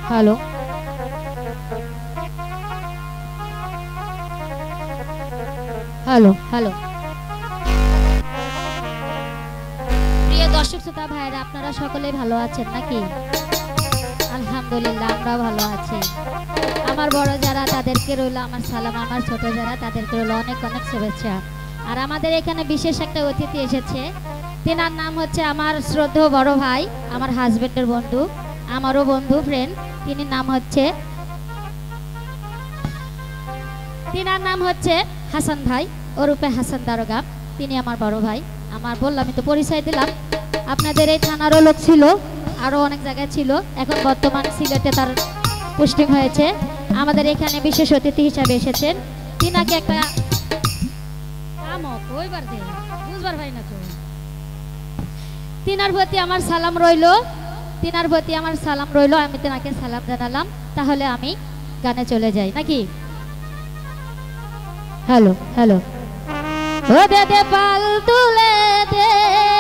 hello hello hello प्रिय दर्शक श्रोता भाइरा আপনারা সকলে ভালো আছেন নাকি আলহামদুলিল্লাহ আমরা ভালো আছি আমার বড় যারা তাদেরকে রইল আমার সালাম আমার ছোট যারা তাদেরকে রইল অনেক অনেক শুভেচ্ছা আর আমাদের এখানে বিশেষ একটা অতিথি এসেছে তিনার নাম হচ্ছে আমার শ্রদ্ধেয় বড় ভাই আমার হাজবেন্ডের বন্ধু আমারও বন্ধু ফ্রেন্ড তিনার নাম হচ্ছে হাসান ভাই ওরূপে হাসান দারোগা তিনি আমার বড় ভাই আমার বললাম তো পরিচয় দিলাম আপনাদের এই থানারও লোক ছিল আরো অনেক জায়গায় ছিল এখন বর্তমান সিলেটে তার পোস্টিং হয়েছে আমাদের এখানে বিশেষ অতিথি হিসেবে এসেছেন তিনাকে একটা কইবার দে বুঝবার ভাই না তো তিনার প্রতি আমার সালাম রইল তিনার প্রতি আমার সালাম রইল আমি তিনাকে সালাম জানালাম তাহলে আমি গানে চলে যাই নাকি हेलो हेलो ओ दे दे पाल तुले दे